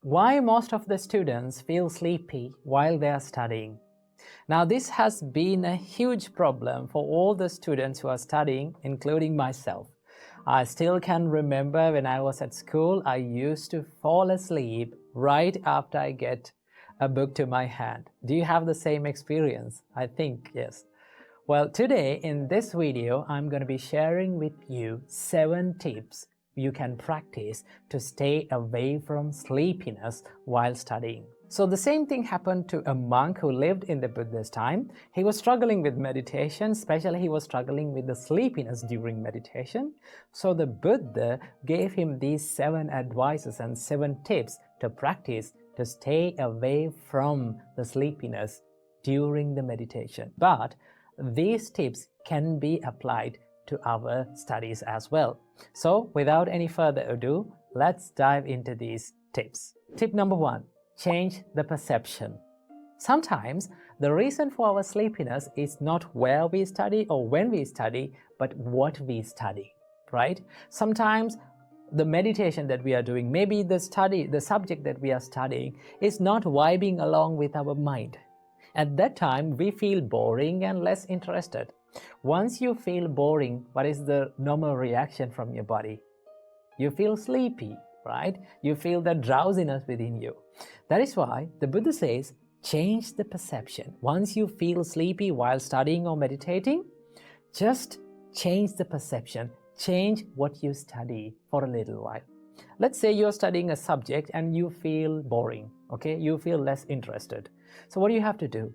Why most of the students feel sleepy while they are studying? Now, this has been a huge problem for all the students who are studying, including myself. I still can remember when I was at school, I used to fall asleep right after I get a book to my hand. Do you have the same experience? I think yes. Well, today in this video, I'm going to be sharing with you 7 tips you can practice to stay away from sleepiness while studying. So the same thing happened to a monk who lived in the Buddha's time. He was struggling with meditation, especially he was struggling with the sleepiness during meditation. So the Buddha gave him these 7 advices and 7 tips to practice to stay away from the sleepiness during the meditation. But these tips can be applied to our studies as well. So without any further ado, let's dive into these tips. Tip number 1, change the perception. Sometimes the reason for our sleepiness is not where we study or when we study, but what we study, right? Sometimes the meditation that we are doing, maybe the subject that we are studying is not vibing along with our mind. At that time, we feel boring and less interested. Once you feel boring, what is the normal reaction from your body? You feel sleepy, right? You feel the drowsiness within you. That is why the Buddha says, change the perception. Once you feel sleepy while studying or meditating, just change the perception. Change what you study for a little while. Let's say you're studying a subject and you feel boring, okay? You feel less interested. So what do you have to do?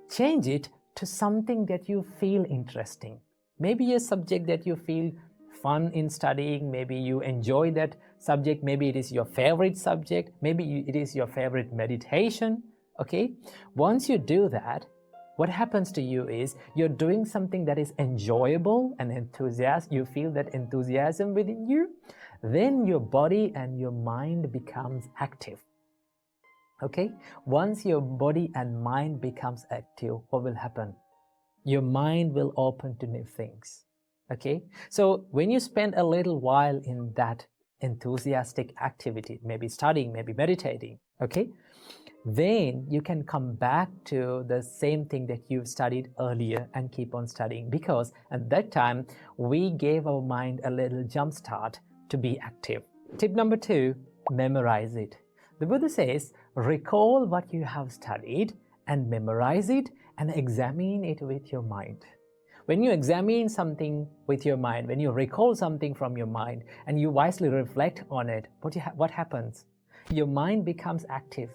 Change it to something that you feel interesting. Maybe a subject that you feel fun in studying, maybe you enjoy that subject, maybe it is your favorite subject, maybe it is your favorite meditation, okay? Once you do that, what happens to you is you're doing something that is enjoyable and enthusiastic, you feel that enthusiasm within you, then your body and your mind becomes active. Okay, once your body and mind becomes active, what will happen? Your mind will open to new things. Okay, so when you spend a little while in that enthusiastic activity, maybe studying, maybe meditating, okay, then you can come back to the same thing that you've studied earlier and keep on studying, because at that time we gave our mind a little jump start to be active. Tip number 2, memorize it. The Buddha says, recall what you have studied and memorize it and examine it with your mind. When you examine something with your mind, when you recall something from your mind and you wisely reflect on it, what happens? Your mind becomes active,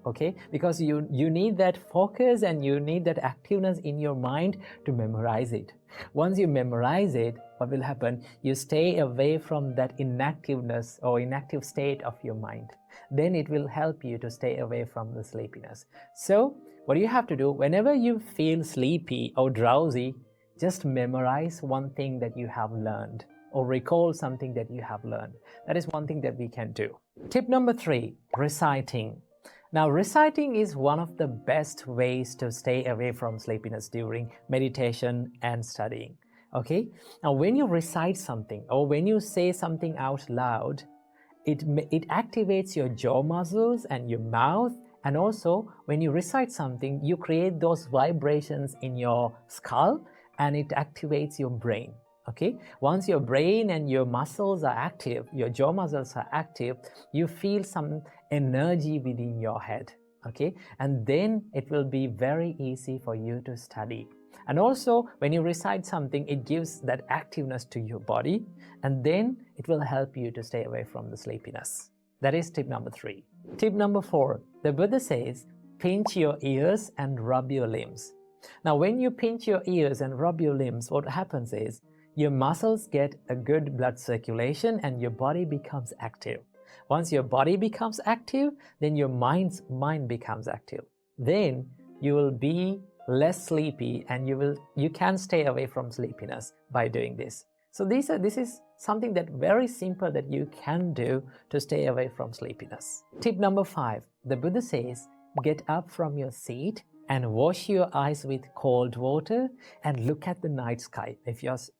okay? Because you need that focus and you need that activeness in your mind to memorize it. Once you memorize it, what will happen? You stay away from that inactiveness or inactive state of your mind. Then it will help you to stay away from the sleepiness. So what you have to do, whenever you feel sleepy or drowsy, just memorize one thing that you have learned or recall something that you have learned. That is one thing that we can do. Tip number 3, reciting. Now, reciting is one of the best ways to stay away from sleepiness during meditation and studying. Okay? Now, when you recite something or when you say something out loud, it activates your jaw muscles and your mouth, and also when you recite something, you create those vibrations in your skull and it activates your brain. Okay, once your brain and your muscles are active, your jaw muscles are active, you feel some energy within your head. Okay, and then it will be very easy for you to study. And also when you recite something, it gives that activeness to your body, and then it will help you to stay away from the sleepiness. That is tip number 3. Tip number 4, the Buddha says, pinch your ears and rub your limbs. Now when you pinch your ears and rub your limbs, what happens is your muscles get a good blood circulation and your body becomes active. Once your body becomes active, then your mind becomes active. Then you will be less sleepy and you can stay away from sleepiness by doing this. So this is something that very simple that you can do to stay away from sleepiness. Tip number 5, the Buddha says, get up from your seat and wash your eyes with cold water and look at the night sky.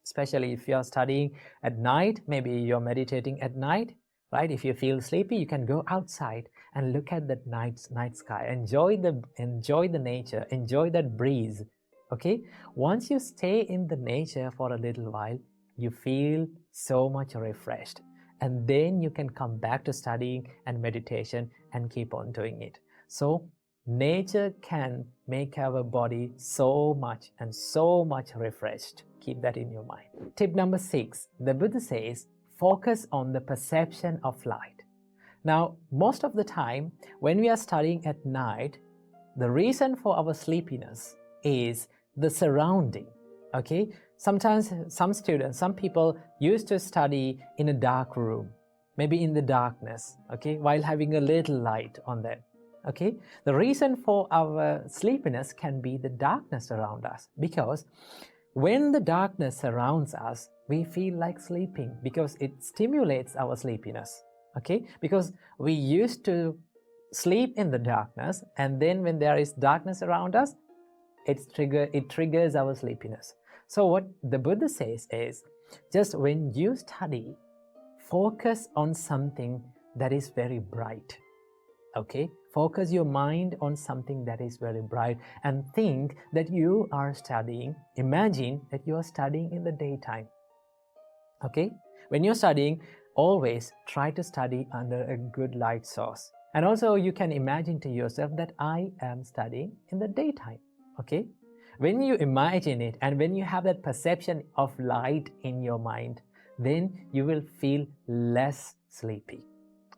Especially if you're studying at night, maybe you're meditating at night, right? If you feel sleepy, you can go outside and look at that night sky. Enjoy the nature, enjoy that breeze. Okay? Once you stay in the nature for a little while, you feel so much refreshed. And then you can come back to studying and meditation and keep on doing it. So nature can make our body so much refreshed. Keep that in your mind. Tip number 6, the Buddha says, focus on the perception of light. Now, most of the time, when we are studying at night, the reason for our sleepiness is the surrounding. Okay? Sometimes some people used to study in a dark room, maybe in the darkness, okay, while having a little light on them. Okay? The reason for our sleepiness can be the darkness around us, because when the darkness surrounds us, we feel like sleeping because it stimulates our sleepiness. Okay? Because we used to sleep in the darkness, and then when there is darkness around us, it triggers our sleepiness. So what the Buddha says is, just when you study, focus on something that is very bright. Okay? Focus your mind on something that is very bright and think that you are studying. Imagine that you are studying in the daytime. Okay? When you're studying, always try to study under a good light source. And also you can imagine to yourself that I am studying in the daytime. Okay? When you imagine it and when you have that perception of light in your mind, then you will feel less sleepy.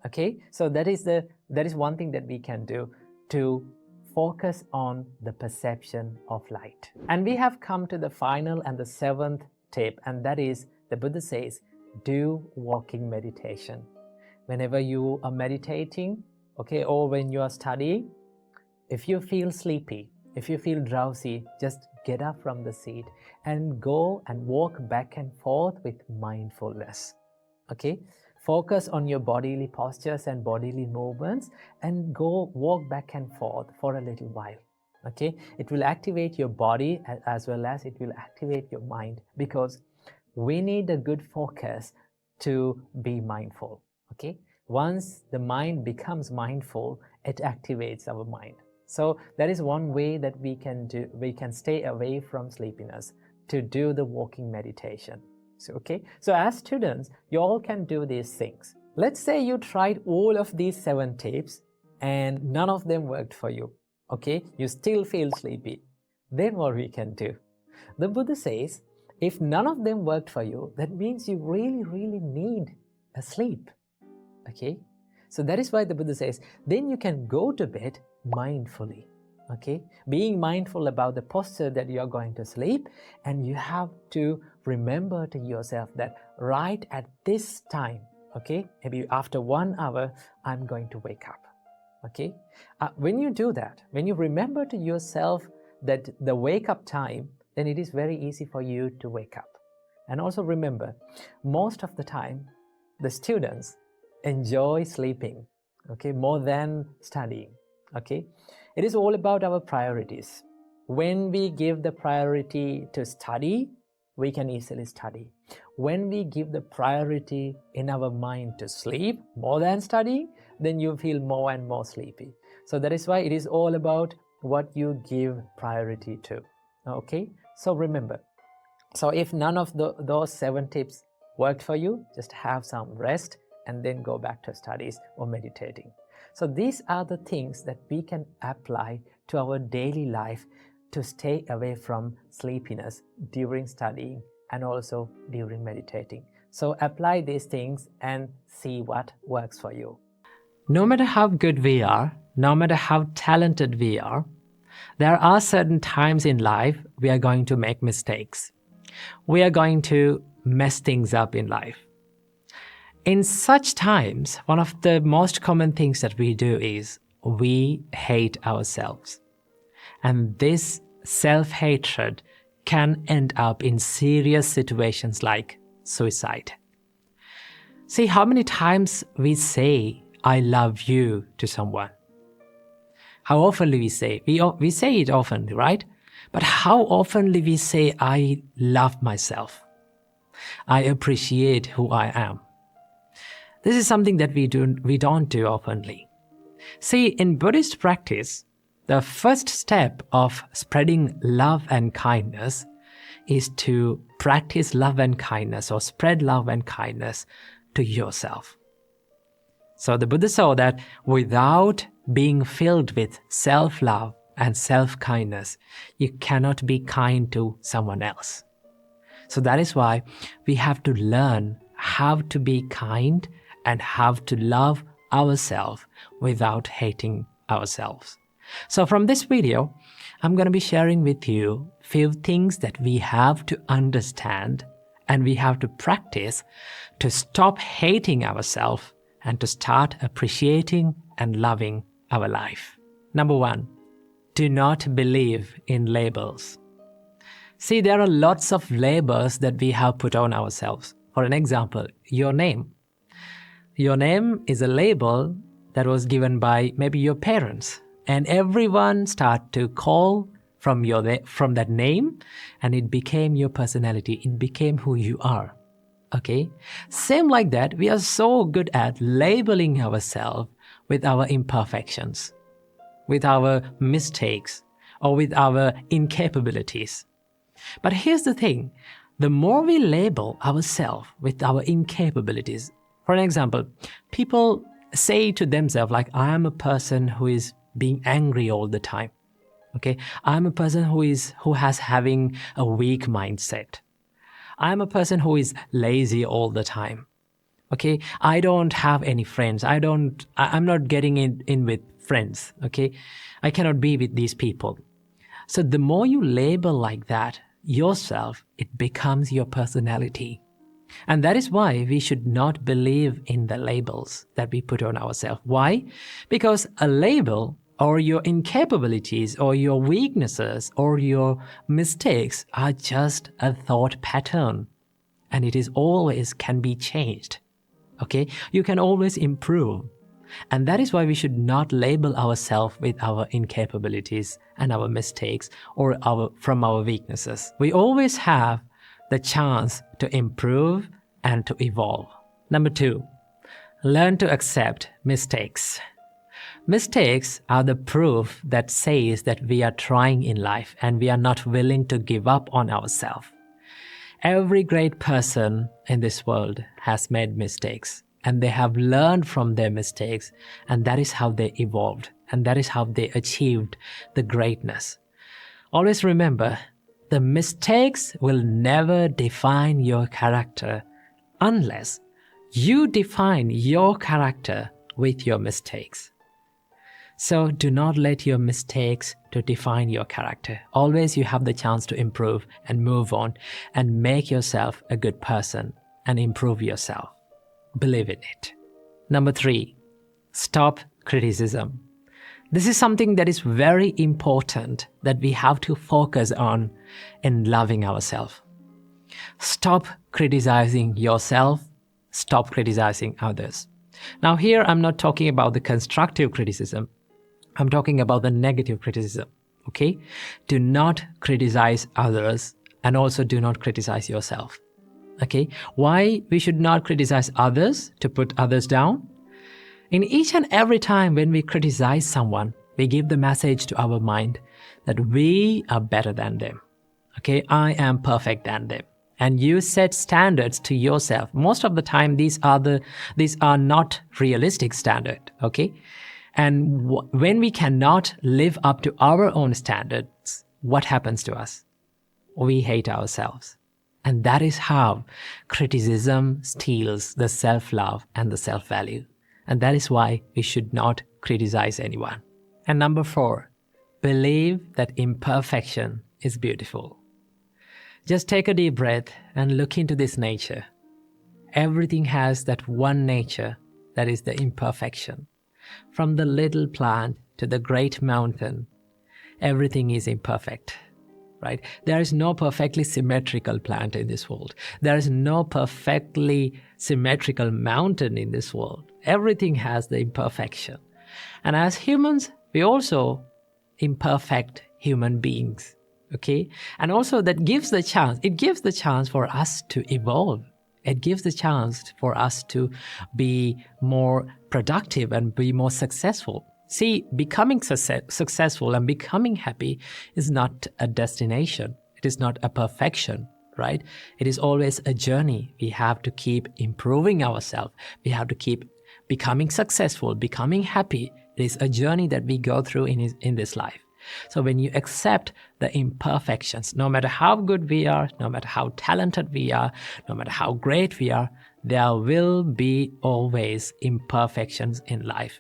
Okay? So that is one thing that we can do to focus on the perception of light. And we have come to the final and the 7th tip, and that is, the Buddha says, do walking meditation. Whenever you are meditating, okay, or when you are studying, if you feel sleepy, if you feel drowsy, just get up from the seat and go and walk back and forth with mindfulness. Okay? Focus on your bodily postures and bodily movements and go walk back and forth for a little while. Okay? It will activate your body as well as it will activate your mind, because we need a good focus to be mindful. Okay? Once the mind becomes mindful, it activates our mind. So that is one way that we can stay away from sleepiness, to do the walking meditation. So, okay? So as students, you all can do these things. Let's say you tried all of these 7 tips and none of them worked for you. Okay? You still feel sleepy. Then what we can do? The Buddha says, if none of them worked for you, that means you really, really need a sleep. Okay? So that is why the Buddha says, then you can go to bed mindfully. Okay? Being mindful about the posture that you are going to sleep, and you have to remember to yourself that right at this time, okay, maybe after 1 hour, I'm going to wake up. Okay? When you do that, when you remember to yourself that the wake up time, then it is very easy for you to wake up. And also remember, most of the time, the students enjoy sleeping, okay, more than studying. Okay? It is all about our priorities. When we give the priority to study, we can easily study. When we give the priority in our mind to sleep more than studying, then you feel more and more sleepy. So that is why it is all about what you give priority to. Okay? So remember, so if none of those 7 tips worked for you, just have some rest and then go back to studies or meditating. So these are the things that we can apply to our daily life to stay away from sleepiness during studying and also during meditating. So apply these things and see what works for you. No matter how good we are, no matter how talented we are, there are certain times in life we are going to make mistakes. We are going to mess things up in life. In such times, one of the most common things that we do is we hate ourselves. And this self-hatred can end up in serious situations like suicide. See how many times we say, I love you to someone. How often we say, we say it often, right? But how often we say, I love myself. I appreciate who I am. This is something that we don't do openly. See, in Buddhist practice, the first step of spreading love and kindness is to practice love and kindness, or spread love and kindness to yourself. So the Buddha saw that without being filled with self-love and self-kindness, you cannot be kind to someone else. So that is why we have to learn how to be kind and how to love ourselves without hating ourselves. So from this video, I'm going to be sharing with you few things that we have to understand and we have to practice to stop hating ourselves and to start appreciating and loving our life. Number 1, do not believe in labels. See, there are lots of labels that we have put on ourselves. For an example, your name. Your name is a label that was given by maybe your parents, and everyone start to call from that name, and it became your personality. It became who you are. Okay? Same like that, we are so good at labeling ourselves with our imperfections, with our mistakes, or with our incapabilities. But here's the thing, the more we label ourselves with our incapabilities, for an example, people say to themselves like, I am a person who is being angry all the time. Okay, I'm a person who has having a weak mindset. I'm a person who is lazy all the time. Okay, I don't have any friends. I'm not getting in with friends. Okay, I cannot be with these people. So the more you label like that yourself, it becomes your personality. And that is why we should not believe in the labels that we put on ourselves. Why? Because a label or your incapabilities or your weaknesses or your mistakes are just a thought pattern. And it is always can be changed. Okay? You can always improve. And that is why we should not label ourselves with our incapabilities and our mistakes or from our weaknesses. We always have the chance to improve and to evolve. Number 2, learn to accept mistakes. Mistakes are the proof that says that we are trying in life and we are not willing to give up on ourselves. Every great person in this world has made mistakes and they have learned from their mistakes, and that is how they evolved and that is how they achieved the greatness. Always remember, the mistakes will never define your character unless you define your character with your mistakes. So do not let your mistakes to define your character. Always you have the chance to improve and move on and make yourself a good person and improve yourself. Believe in it. Number 3, stop criticism. This is something that is very important that we have to focus on in loving ourselves. Stop criticizing yourself. Stop criticizing others. Now here I'm not talking about the constructive criticism. I'm talking about the negative criticism, okay? Do not criticize others and also do not criticize yourself, okay? Why we should not criticize others? To put others down? In each and every time when we criticize someone, we give the message to our mind that we are better than them, okay? I am perfect than them. And you set standards to yourself. Most of the time, these are not realistic standards, okay? And when we cannot live up to our own standards, what happens to us? We hate ourselves. And that is how criticism steals the self-love and the self-value. And that is why we should not criticize anyone. And number 4, believe that imperfection is beautiful. Just take a deep breath and look into this nature. Everything has that one nature that is the imperfection. From the little plant to the great mountain, everything is imperfect, right? There is no perfectly symmetrical plant in this world. There is no perfectly symmetrical mountain in this world. Everything has the imperfection. And as humans, we also imperfect human beings, okay? And also it gives the chance for us to evolve. It gives the chance for us to be more productive and be more successful. See, becoming successful and becoming happy is not a destination. It is not a perfection, right? It is always a journey. We have to keep improving ourselves. We have to keep becoming successful, becoming happy. It is a journey that we go through in this life. So when you accept the imperfections, no matter how good we are, no matter how talented we are, no matter how great we are, there will be always imperfections in life.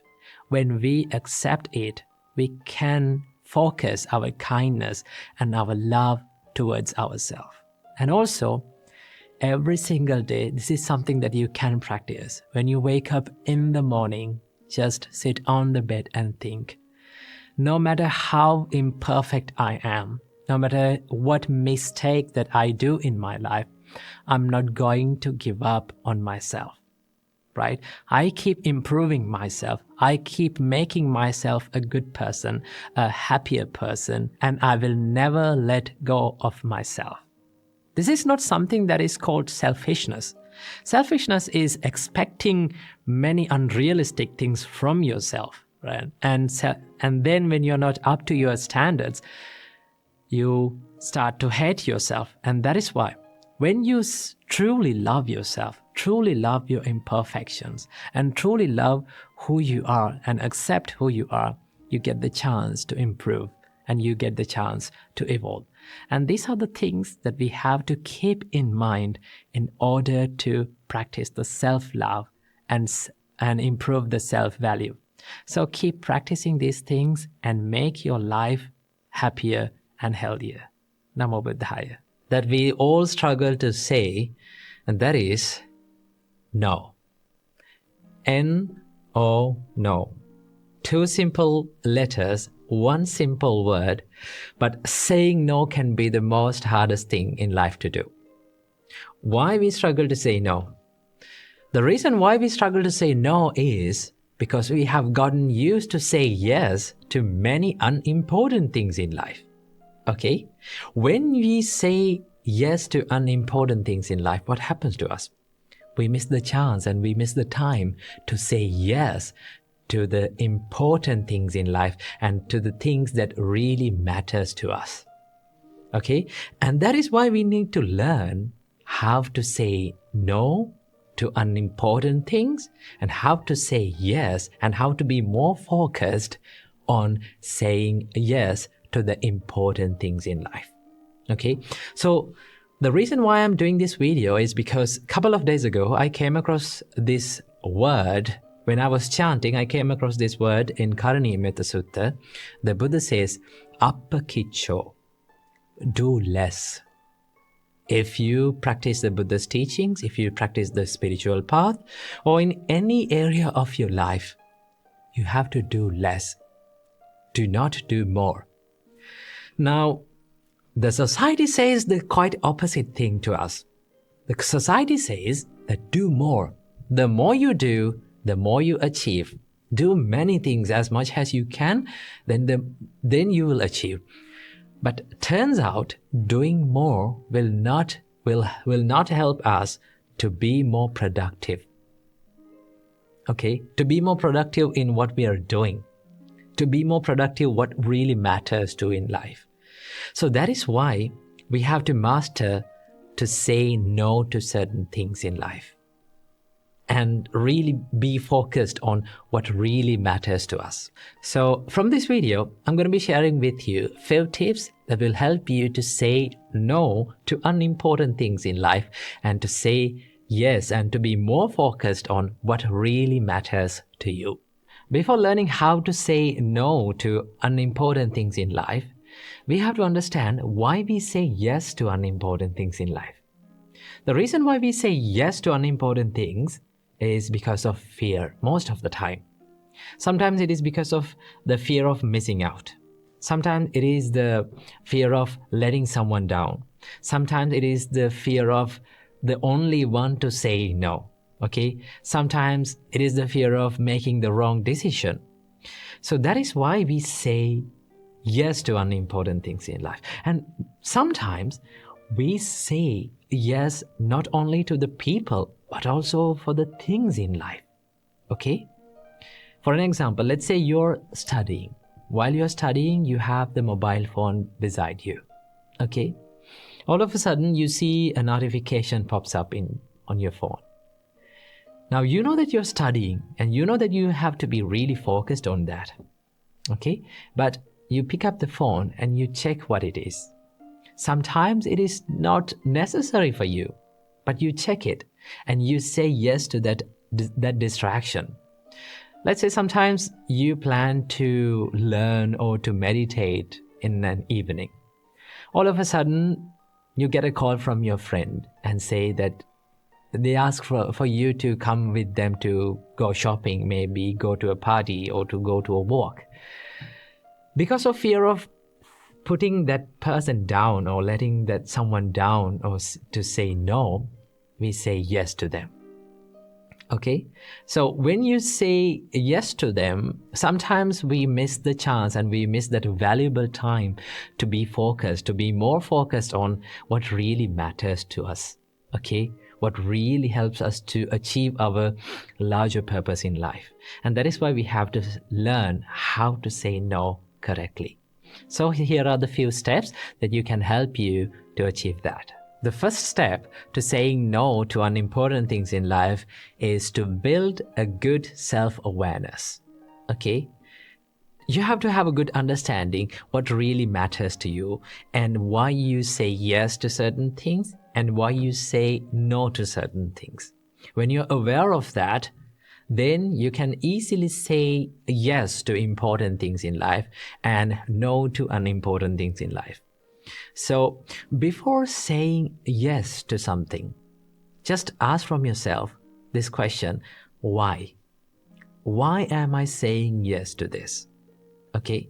When we accept it, we can focus our kindness and our love towards ourselves. And also, every single day, this is something that you can practice. When you wake up in the morning, just sit on the bed and think, no matter how imperfect I am, no matter what mistake that I do in my life, I'm not going to give up on myself, right? I keep improving myself. I keep making myself a good person, a happier person, and I will never let go of myself. This is not something that is called selfishness. Selfishness is expecting many unrealistic things from yourself, right? And then when you're not up to your standards, you start to hate yourself. And that is why when you truly love yourself, truly love your imperfections, and truly love who you are and accept who you are, you get the chance to improve and you get the chance to evolve. And these are the things that we have to keep in mind in order to practice the self-love and improve the self-value. So keep practicing these things and make your life happier and healthier. Namo Buddhaya. That we all struggle to say, and that is no. N-O, no. Two simple letters, one simple word, but saying no can be the most hardest thing in life to do. Why we struggle to say no? The reason why we struggle to say no is because we have gotten used to say yes to many unimportant things in life. Okay? When we say yes to unimportant things in life, what happens to us? We miss the chance and we miss the time to say yes to the important things in life and to the things that really matters to us. Okay? And that is why we need to learn how to say no to unimportant things and how to say yes and how to be more focused on saying yes to the important things in life. Okay? So the reason why I'm doing this video is because a couple of days ago, I came across this word. When I was chanting, I came across this word in Karaniya Sutta. The Buddha says, Appakicho, do less. If you practice the Buddha's teachings, if you practice the spiritual path, or in any area of your life, you have to do less. Do not do more. Now, the society says the quite opposite thing to us. The society says that do more. The more you do, the more you achieve. Do many things as much as you can, then you will achieve. But turns out doing more will not help us to be more productive. Okay? To be more productive in what we are doing. To be more productive what really matters to in life. So that is why we have to master to say no to certain things in life. And really be focused on what really matters to us. So from this video, I'm going to be sharing with you 5 tips that will help you to say no to unimportant things in life and to say yes and to be more focused on what really matters to you. Before learning how to say no to unimportant things in life, we have to understand why we say yes to unimportant things in life. The reason why we say yes to unimportant things is because of fear most of the time. Sometimes it is because of the fear of missing out. Sometimes it is the fear of letting someone down. Sometimes it is the fear of the only one to say no. Okay? Sometimes it is the fear of making the wrong decision. So that is why we say yes to unimportant things in life. And sometimes we say yes not only to the people, but also for the things in life. Okay? For an example, let's say you're studying. While you're studying, you have the mobile phone beside you. Okay? All of a sudden, you see a notification pops up on your phone. Now, you know that you're studying and you know that you have to be really focused on that. Okay? But you pick up the phone and you check what it is. Sometimes it is not necessary for you, but you check it and you say yes to that distraction. Let's say sometimes you plan to learn or to meditate in an evening. All of a sudden, you get a call from your friend and say that they ask for you to come with them to go shopping, maybe go to a party or to go to a walk. Because of fear of putting that person down or letting that someone down or to say no, we say yes to them. Okay? So when you say yes to them, sometimes we miss the chance and we miss that valuable time to be focused, to be more focused on what really matters to us. Okay? What really helps us to achieve our larger purpose in life. And that is why we have to learn how to say no correctly. So here are the few steps that you can help you to achieve that. The first step to saying no to unimportant things in life is to build a good self-awareness. Okay? You have to have a good understanding what really matters to you and why you say yes to certain things and why you say no to certain things. When you're aware of that, then you can easily say yes to important things in life and no to unimportant things in life. So before saying yes to something, just ask from yourself this question, why? Why am I saying yes to this? Okay?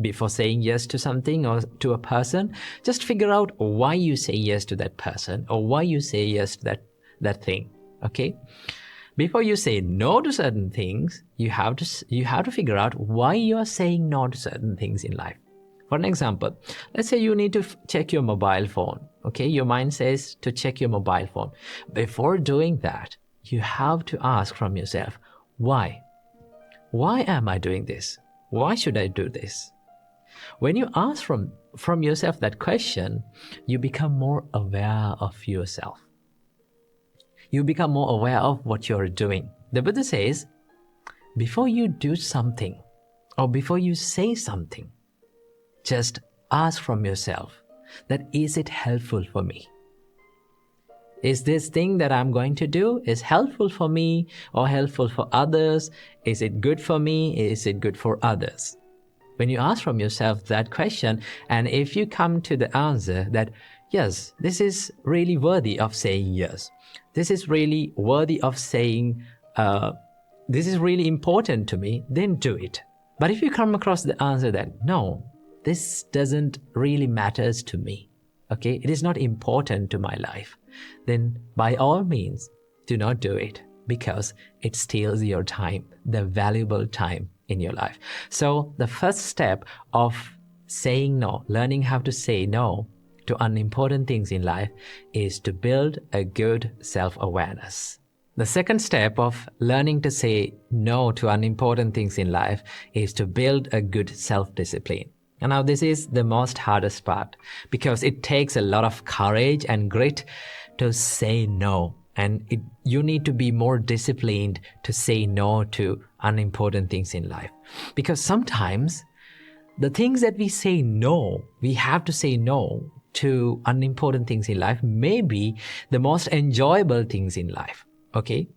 Before saying yes to something or to a person, just figure out why you say yes to that person or why you say yes to that thing. Okay? Before you say no to certain things, you have to figure out why you are saying no to certain things in life. For an example, let's say you need to check your mobile phone. Okay, your mind says to check your mobile phone. Before doing that, you have to ask from yourself, why? Why am I doing this? Why should I do this? When you ask from yourself that question, you become more aware of yourself. You become more aware of what you're doing. The Buddha says, before you do something or before you say something, just ask from yourself that is it helpful for me? Is this thing that I'm going to do is helpful for me or helpful for others? Is it good for me? Is it good for others? When you ask from yourself that question, and if you come to the answer that, yes, this is really worthy of saying yes. This is really worthy of saying, this is really important to me, then do it. But if you come across the answer that, no, this doesn't really matters to me, okay, it is not important to my life, then by all means, do not do it because it steals your time, the valuable time in your life. So the first step of saying no, learning how to say no to unimportant things in life is to build a good self-awareness. The second step of learning to say no to unimportant things in life is to build a good self-discipline. And now this is the most hardest part because it takes a lot of courage and grit to say no. And you need to be more disciplined to say no to unimportant things in life. Because sometimes the things that we say no, we have to say no to unimportant things in life may be the most enjoyable things in life. Okay?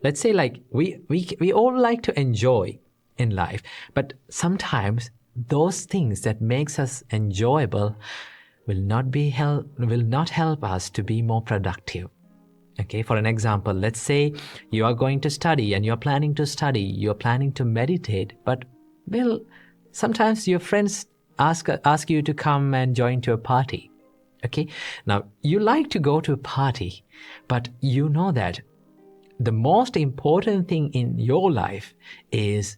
Let's say like we all like to enjoy in life, but sometimes those things that makes us enjoyable will not help us to be more productive. Okay, for an example, let's say you are going to study and you're planning to study, you're planning to meditate, but well, sometimes your friends ask you to come and join to a party. Okay, now you like to go to a party, but you know that the most important thing in your life is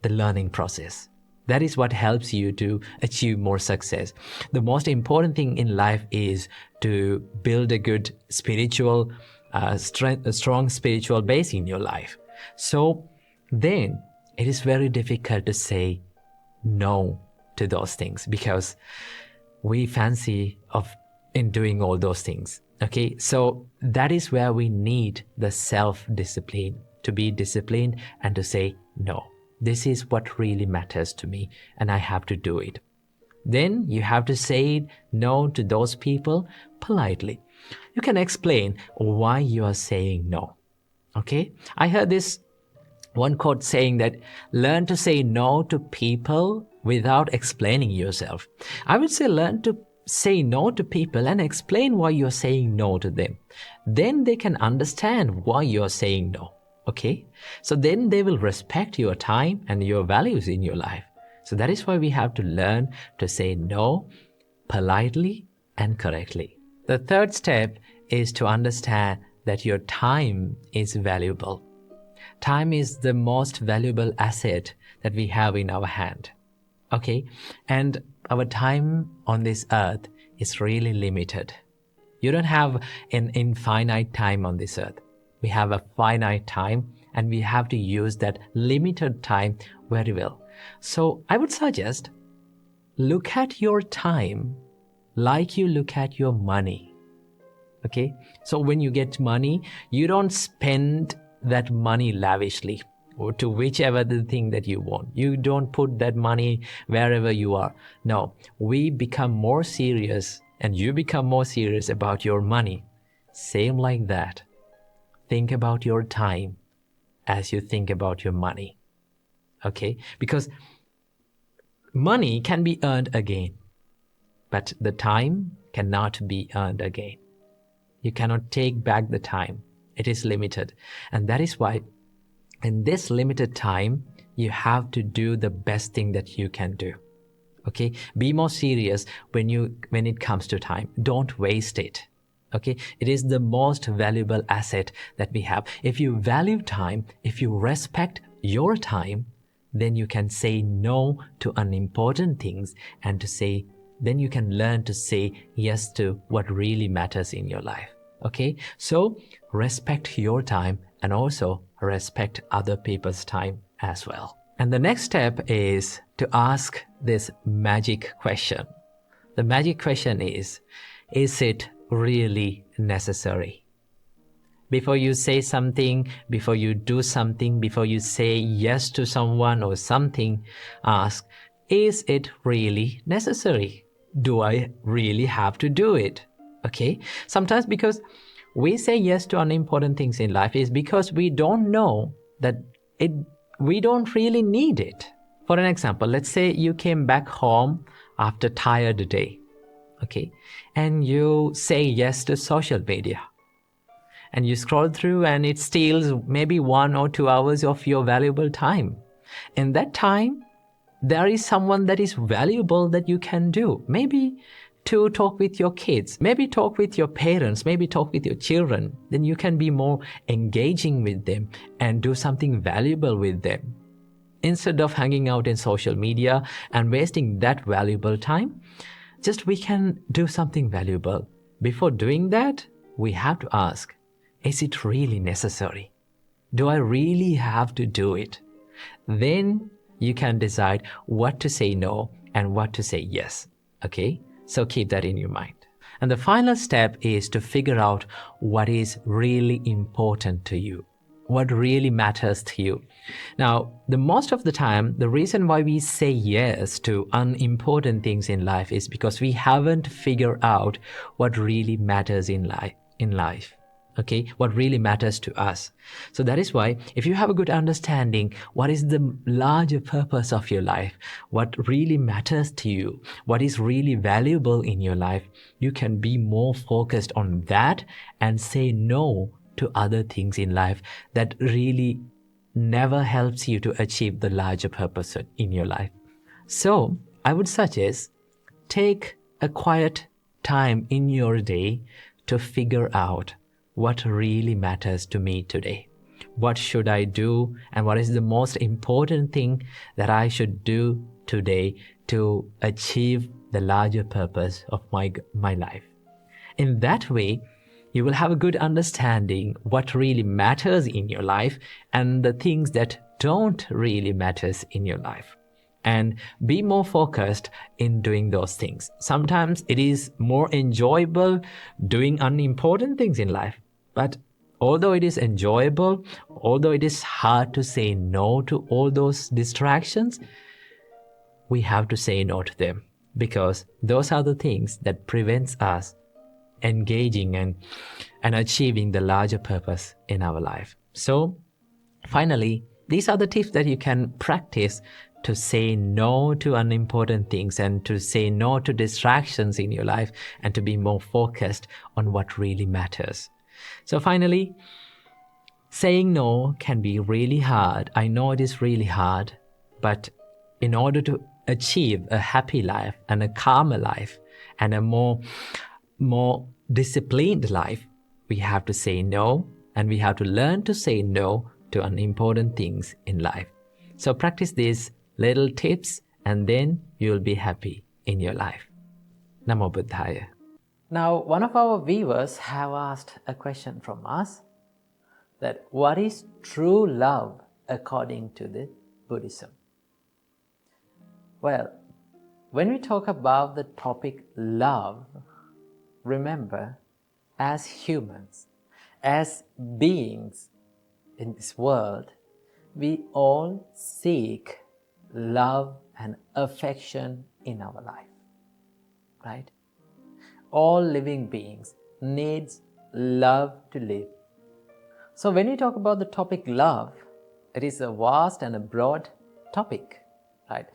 the learning process. That is what helps you to achieve more success. The most important thing in life is to build a good spiritual, a strong spiritual base in your life. So then it is very difficult to say no to those things because we fancy in doing all those things. Okay, so that is where we need the self-discipline, to be disciplined and to say no. This is what really matters to me and I have to do it. Then you have to say no to those people politely. You can explain why you are saying no. Okay, I heard this one quote saying that learn to say no to people without explaining yourself. I would say learn to say no to people and explain why you're saying no to them. Then they can understand why you're saying no. Okay, so then they will respect your time and your values in your life. So that is why we have to learn to say no politely and correctly. The third step is to understand that your time is valuable. Time is the most valuable asset that we have in our hand. Okay, and our time on this earth is really limited. You don't have an infinite time on this earth. We have a finite time and we have to use that limited time very well. So I would suggest look at your time like you look at your money. Okay, so when you get money, you don't spend that money lavishly or to whichever the thing that you want. You don't put that money wherever you are. No, we become more serious and you become more serious about your money. Same like that. Think about your time as you think about your money. Okay, because money can be earned again, but the time cannot be earned again. You cannot take back the time. It is limited. And that is why in this limited time, you have to do the best thing that you can do. Okay, be more serious when it comes to time. Don't waste it. Okay, it is the most valuable asset that we have. If you value time, if you respect your time, then you can say no to unimportant things and then you can learn to say yes to what really matters in your life. Okay, so respect your time and also respect other people's time as well. And the next step is to ask this magic question. The magic question is it really necessary? Before you say something, before you do something, before you say yes to someone or something, ask, is it really necessary? Do I really have to do it? Okay, sometimes because we say yes to unimportant things in life is because we don't know that we don't really need it. For an example, let's say you came back home after a tired day. Okay, and you say yes to social media and you scroll through and it steals maybe 1 or 2 hours of your valuable time. In that time, there is someone that is valuable that you can do. Maybe to talk with your kids, maybe talk with your parents, maybe talk with your children. Then you can be more engaging with them and do something valuable with them. Instead of hanging out in social media and wasting that valuable time, we can do something valuable. Before doing that, we have to ask, is it really necessary? Do I really have to do it? Then you can decide what to say no and what to say yes. Okay, so keep that in your mind. And the final step is to figure out what is really important to you, what really matters to you. Now, the most of the time, the reason why we say yes to unimportant things in life is because we haven't figured out what really matters in life. Okay, what really matters to us. So that is why if you have a good understanding, what is the larger purpose of your life, what really matters to you, what is really valuable in your life, you can be more focused on that and say no to other things in life that really never helps you to achieve the larger purpose in your life. So I would suggest take a quiet time in your day to figure out what really matters to me today. What should I do and what is the most important thing that I should do today to achieve the larger purpose of my life? In that way, you will have a good understanding what really matters in your life and the things that don't really matter in your life. And be more focused in doing those things. Sometimes it is more enjoyable doing unimportant things in life. But although it is enjoyable, although it is hard to say no to all those distractions, we have to say no to them, because those are the things that prevents us engaging and achieving the larger purpose in our life. So finally, these are the tips that you can practice to say no to unimportant things and to say no to distractions in your life and to be more focused on what really matters. So finally, saying no can be really hard. I know it is really hard, but in order to achieve a happy life and a calmer life and a more disciplined life, we have to say no, and we have to learn to say no to unimportant things in life. So practice these little tips and then you will be happy in your life. Namo Buddhaya. Now, one of our viewers have asked a question from us, that what is true love according to the Buddhism? Well, when we talk about the topic love, remember, as humans, as beings in this world, we all seek love and affection in our life, right? All living beings needs love to live. So when you talk about the topic love, it is a vast and a broad topic, right?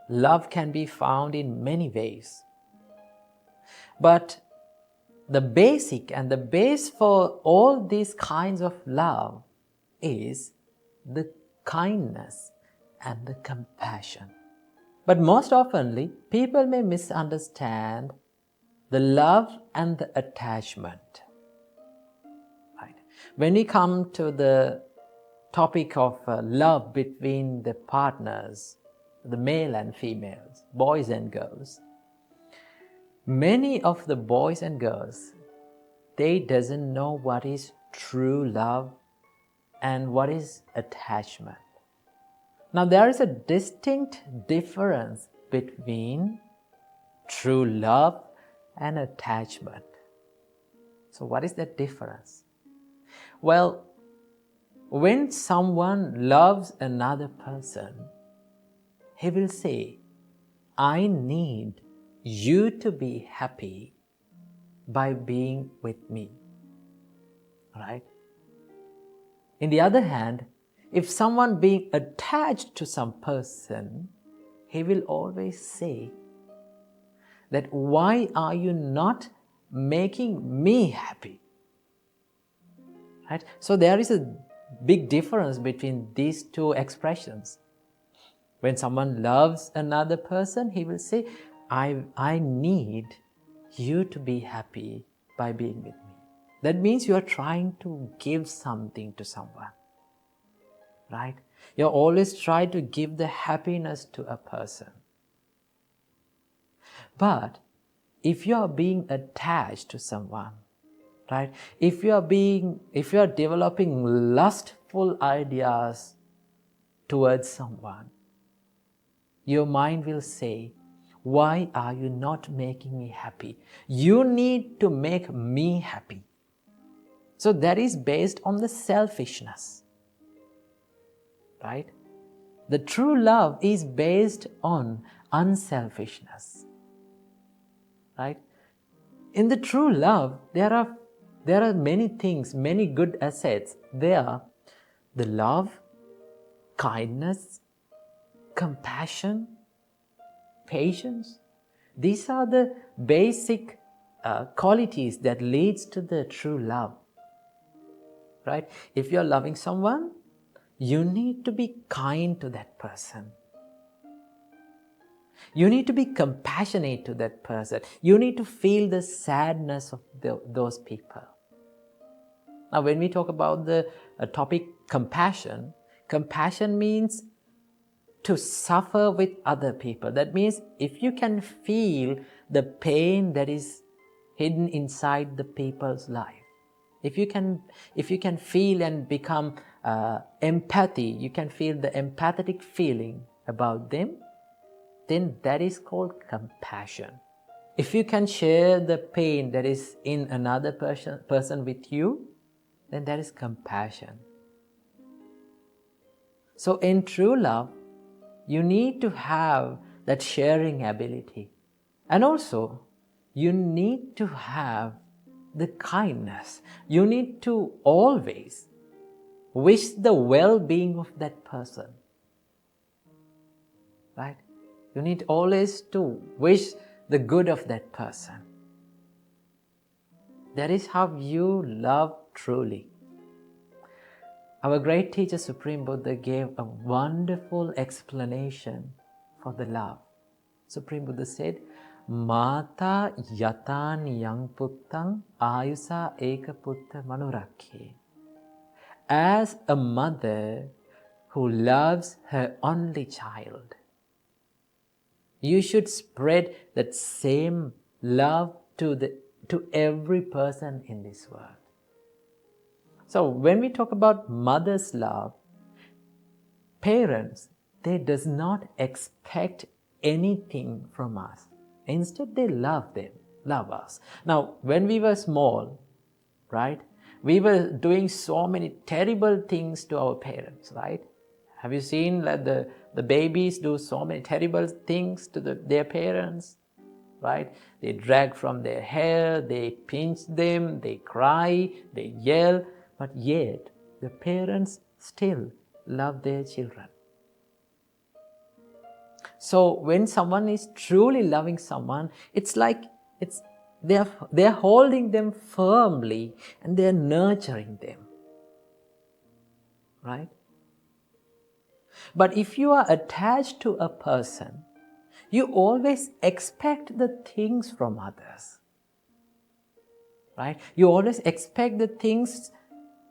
Love can be found in many ways. But the basic and the base for all these kinds of love is the kindness and the compassion. But most oftenly, people may misunderstand the love and the attachment. Right? When we come to the topic of love between the partners, the male and females, boys and girls, many of the boys and girls, they doesn't know what is true love and what is attachment. Now there is a distinct difference between true love and attachment. So what is that difference? Well, when someone loves another person, he will say, I need you to be happy by being with me, right? In the other hand, if someone being attached to some person, he will always say that why are you not making me happy? Right? So there is a big difference between these two expressions. When someone loves another person, he will say, I need you to be happy by being with me. That means you are trying to give something to someone, right? You always try to give the happiness to a person. But if you are being attached to someone, right? If you are developing lustful ideas towards someone, your mind will say, why are you not making me happy? You need to make me happy. So that is based on the selfishness, right? The true love is based on unselfishness, right? In the true love, there are many things, many good assets. There are the love, kindness, compassion, patience. These are the basic qualities that leads to the true love, right? If you're loving someone, you need to be kind to that person. You need to be compassionate to that person. You need to feel the sadness of those people. Now, when we talk about the topic compassion, compassion means to suffer with other people. That means if you can feel the pain that is hidden inside the people's life, if you can feel and become empathy, you can feel the empathetic feeling about them, then that is called compassion. If you can share the pain that is in another person with you, then that is compassion. So in true love, you need to have that sharing ability. And also, you need to have the kindness. You need to always wish the well-being of that person. Right? You need always to wish the good of that person. That is how you love truly. Our great teacher Supreme Buddha gave a wonderful explanation for the love. Supreme Buddha said, Mata yatani yang puttang ayusa eka putta manurakhe. As a mother who loves her only child, you should spread that same love to every person in this world. So when we talk about mother's love, parents, they does not expect anything from us. Instead, they love us. Now, when we were small, right, we were doing so many terrible things to our parents, right? Have you seen that the babies do so many terrible things to their parents, right? They drag from their hair, they pinch them, they cry, they yell, but yet the parents still love their children. So when someone is truly loving someone, it's like they're holding them firmly and they're nurturing them, right? But if you are attached to a person, you always expect the things from others, right? You always expect the things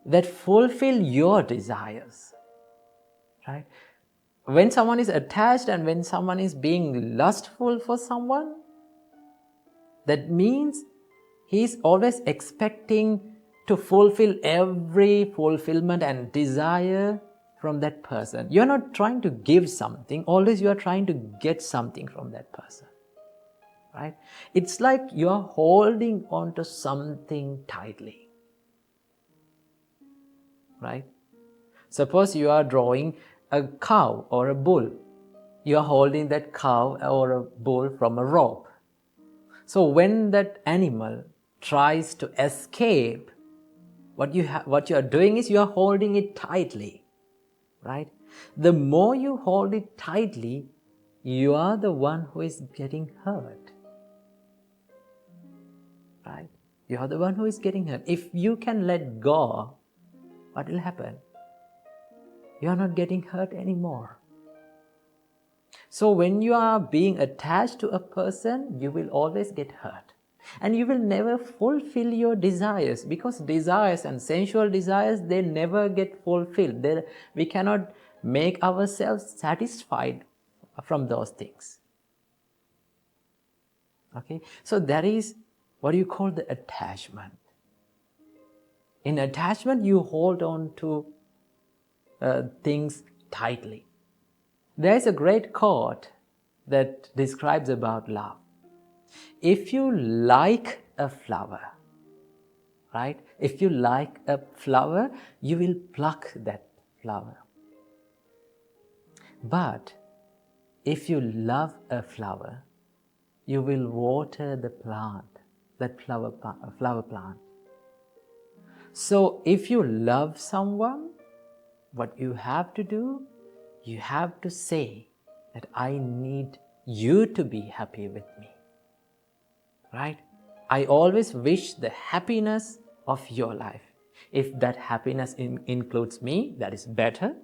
that fulfill your desires, right? When someone is attached and when someone is being lustful for someone, that means he's always expecting to fulfill every fulfillment and desire from that person. You're not trying to give something, always you are trying to get something from that person, right? It's like you're holding on to something tightly, right? Suppose you are drawing a cow or a bull. You are holding that cow or a bull from a rope. So when that animal tries to escape, what you are doing is you are holding it tightly, right? The more you hold it tightly, you are the one who is getting hurt, right? You are the one who is getting hurt. If you can let go, what will happen? You are not getting hurt anymore. So when you are being attached to a person, you will always get hurt. And you will never fulfill your desires, because desires and sensual desires, they never get fulfilled. We cannot make ourselves satisfied from those things. Okay? So that is what you call the attachment. In attachment, you hold on to things tightly. There is a great quote that describes about love. If you like a flower, right? If you like a flower, you will pluck that flower. But if you love a flower, you will water the plant, that flower plant. So if you love someone, what you have to do, you have to say that I need you to be happy with me, right? I always wish the happiness of your life. If that happiness includes me, that is better.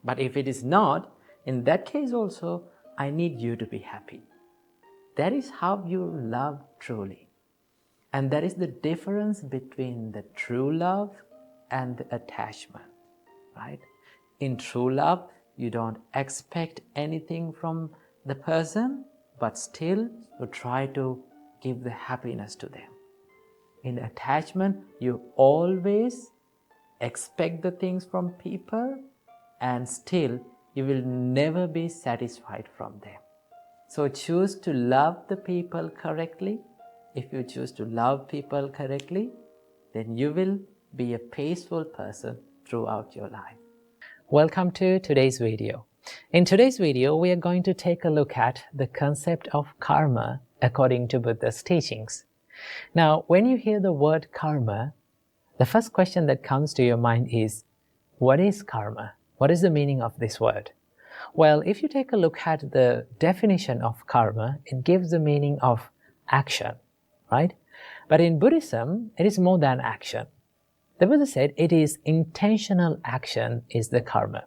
But if it is not, in that case also, I need you to be happy. That is how you love truly. And that is the difference between the true love and the attachment, right? In true love, you don't expect anything from the person, but still you try to give the happiness to them. In attachment, you always expect the things from people, and still you will never be satisfied from them. So choose to love the people correctly. If you choose to love people correctly, then you will be a peaceful person throughout your life. Welcome to today's video. In today's video, we are going to take a look at the concept of karma according to Buddha's teachings. Now, when you hear the word karma, the first question that comes to your mind is, what is karma? What is the meaning of this word? Well, if you take a look at the definition of karma, it gives the meaning of action, right? But in Buddhism, it is more than action. The Buddha said it is intentional action is the karma.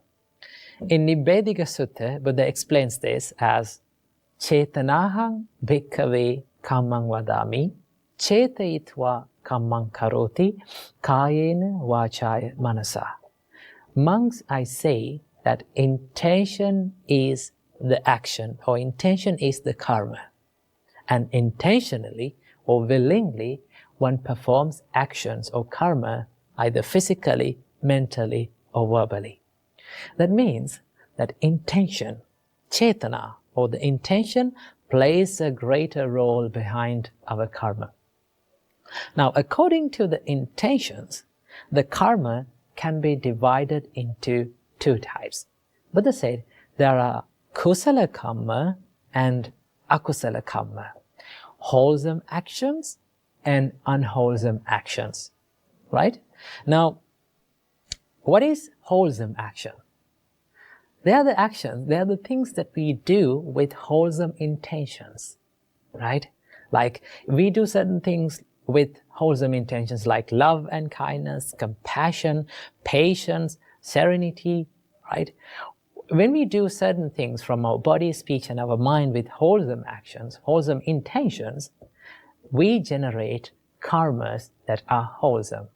In Nibbedika Sutta, Buddha explains this as Chetanahang bhikkhave kammang vadami chetayitva kammang karoti kayena vachaya manasa. Monks, I say that intention is the action, or intention is the karma. And intentionally or willingly, one performs actions or karma either physically, mentally, or verbally. That means that intention, chetana, or the intention, plays a greater role behind our karma. Now, according to the intentions, the karma can be divided into two types. Buddha said there are kusala karma and akusala karma, wholesome actions and unwholesome actions, right? Now, what is wholesome action? They are the actions, they are the things that we do with wholesome intentions, right? Like we do certain things with wholesome intentions like love and kindness, compassion, patience, serenity, right? When we do certain things from our body, speech, and our mind with wholesome actions, wholesome intentions, we generate karmas that are wholesome.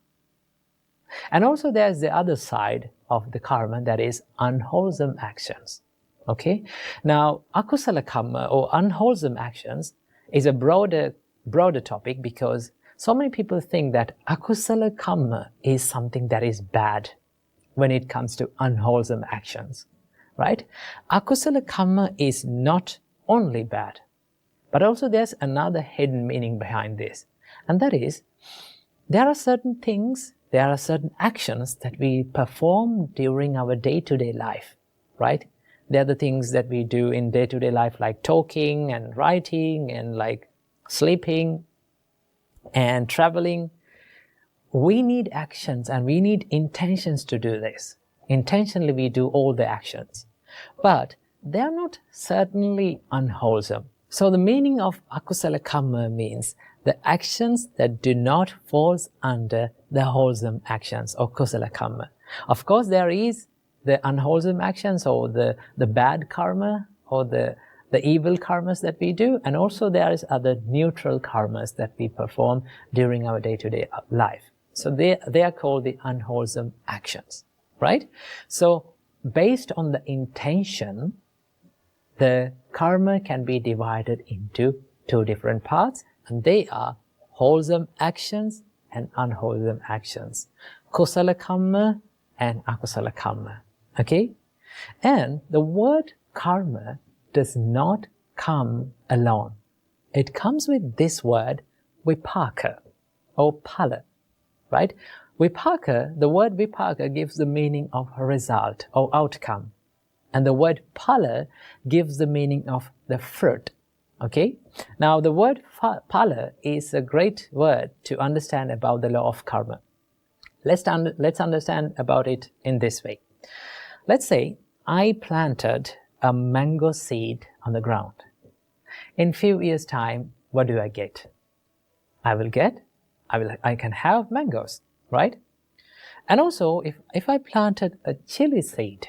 And also there's the other side of the karma, that is unwholesome actions. Okay? Now, akusala karma or unwholesome actions is a broader topic, because so many people think that akusala karma is something that is bad when it comes to unwholesome actions, right? Akusala karma is not only bad, but also there's another hidden meaning behind this. And that is, there are certain things, there are certain actions that we perform during our day-to-day life, right? They're the things that we do in day-to-day life, like talking and writing and like sleeping and traveling. We need actions and we need intentions to do this. Intentionally we do all the actions. But they are not certainly unwholesome. So the meaning of akusala karma means the actions that do not fall under the wholesome actions or kusala karma. Of course, there is the unwholesome actions or the bad karma or the evil karmas that we do, and also there is other neutral karmas that we perform during our day-to-day life. So they are called the unwholesome actions, right? So based on the intention, the karma can be divided into two different parts, and they are wholesome actions and unwholesome actions. Kusala karma and akusala karma. Okay? And the word karma does not come alone. It comes with this word vipaka or phala, right? Vipaka, the word vipaka gives the meaning of result or outcome. And the word phala gives the meaning of the fruit. Okay? Now the word phala is a great word to understand about the law of karma. Let's understand about it in this way. Let's say I planted a mango seed on the ground. In few years' time, what do I get? I can have mangoes, right? And also, if I planted a chili seed,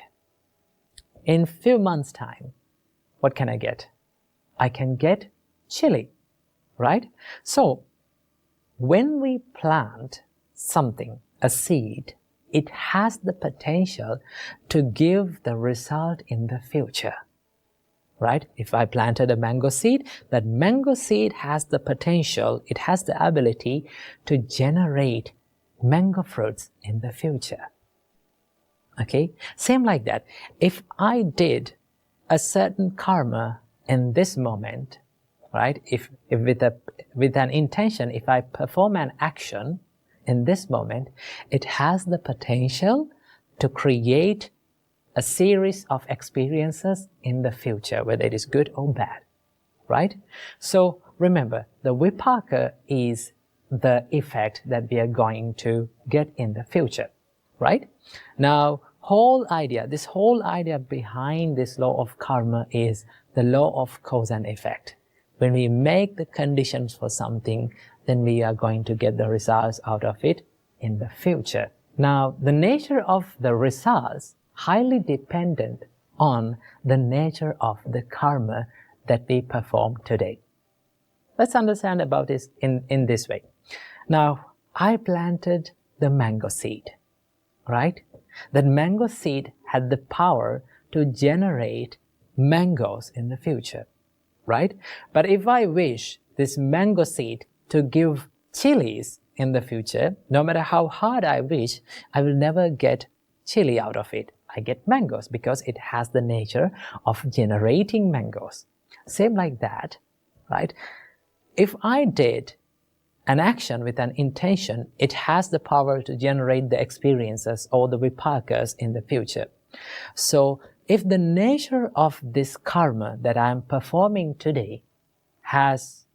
in few months' time, what can I get? I can get chili, right? So, when we plant something, a seed, it has the potential to give the result in the future. Right? If I planted a mango seed, that mango seed has the potential, it has the ability to generate mango fruits in the future. Okay? Same like that. If I did a certain karma in this moment, right? If with an intention, if I perform an action in this moment, it has the potential to create a series of experiences in the future, whether it is good or bad, right? So remember, the vipaka is the effect that we are going to get in the future, right? Now, this whole idea behind this law of karma is the law of cause and effect. When we make the conditions for something, then we are going to get the results out of it in the future. Now, the nature of the results highly dependent on the nature of the karma that we perform today. Let's understand about this in this way. Now, I planted the mango seed, right? That mango seed had the power to generate mangoes in the future, right? But if I wish this mango seed to give chilies in the future, no matter how hard I wish, I will never get chili out of it. I get mangoes because it has the nature of generating mangoes. Same like that, right? If I did an action with an intention, it has the power to generate the experiences or the vipakas in the future. So if the nature of this karma that I am performing today has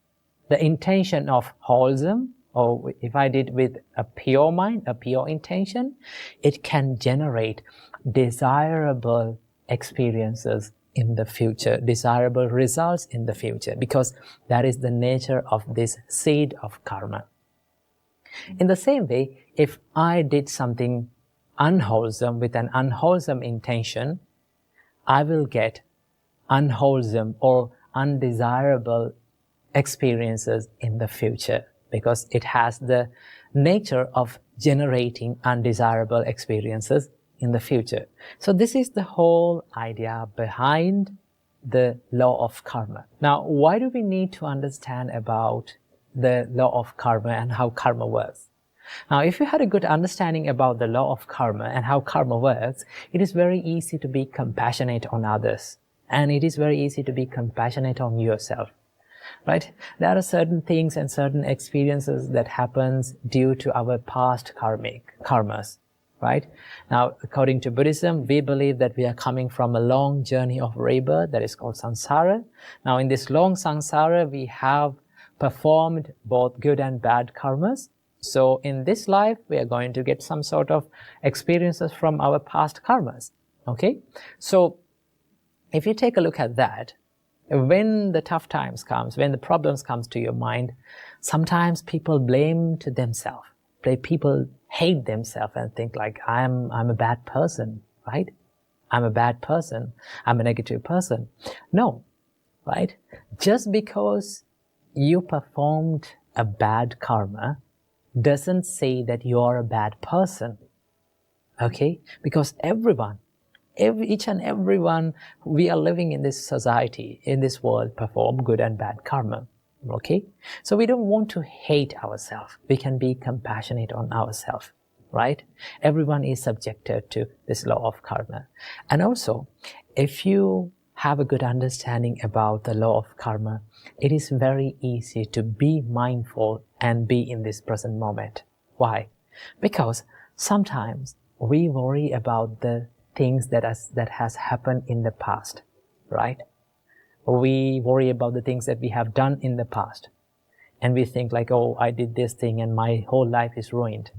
the intention of wholesome, or if I did with a pure mind, a pure intention, it can generate desirable experiences in the future, desirable results in the future, because that is the nature of this seed of karma. In the same way, if I did something unwholesome with an unwholesome intention, I will get unwholesome or undesirable experiences in the future, because it has the nature of generating undesirable experiences in the future. So this is the whole idea behind the law of karma. Now, why do we need to understand about the law of karma and how karma works? Now, if you had a good understanding about the law of karma and how karma works, it is very easy to be compassionate on others. And it is very easy to be compassionate on yourself. Right? There are certain things and certain experiences that happens due to our past karmas. Right? Now, according to Buddhism, we believe that we are coming from a long journey of rebirth that is called samsara. Now, in this long samsara, we have performed both good and bad karmas. So, in this life, we are going to get some sort of experiences from our past karmas. Okay? So, if you take a look at that, when the tough times comes, when the problems comes to your mind, sometimes people blame to themselves. People hate themselves and think like, I'm a bad person, right? I'm a bad person. I'm a negative person. No, right? Just because you performed a bad karma doesn't say that you're a bad person. Okay? Because each and everyone, we are living in this society, in this world, perform good and bad karma. Okay? So we don't want to hate ourselves. We can be compassionate on ourselves, right? Everyone is subjected to this law of karma. And also, if you have a good understanding about the law of karma, it is very easy to be mindful and be in this present moment. Why? Because sometimes we worry about the things that has happened in the past, right? We worry about the things that we have done in the past. And we think like, oh, I did this thing and my whole life is ruined,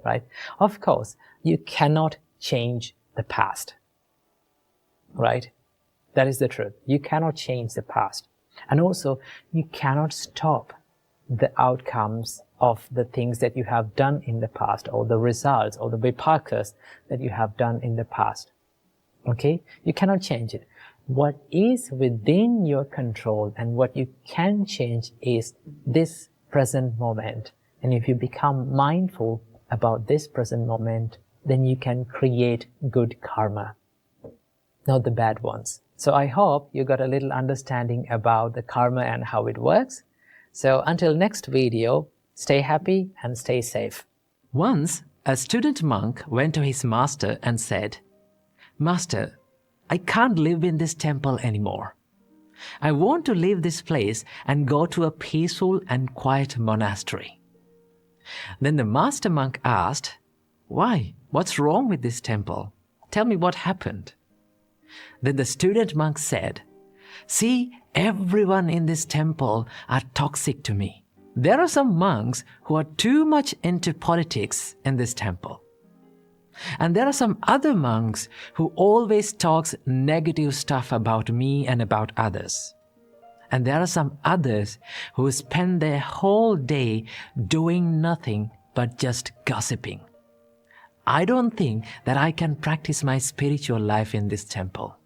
right? Of course, you cannot change the past, right? That is the truth. You cannot change the past. And also, you cannot stop the outcomes of the things that you have done in the past, or the results or the vipakas that you have done in the past. Okay? You cannot change it. What is within your control and what you can change is this present moment. And if you become mindful about this present moment, then you can create good karma, not the bad ones. So I hope you got a little understanding about the karma and how it works. So until next video, stay happy and stay safe. Once, a student monk went to his master and said, "Master, I can't live in this temple anymore. I want to leave this place and go to a peaceful and quiet monastery." Then the master monk asked, "Why? What's wrong with this temple? Tell me what happened." Then the student monk said, "See, everyone in this temple are toxic to me. There are some monks who are too much into politics in this temple. And there are some other monks who always talks negative stuff about me and about others. And there are some others who spend their whole day doing nothing but just gossiping. I don't think that I can practice my spiritual life in this temple.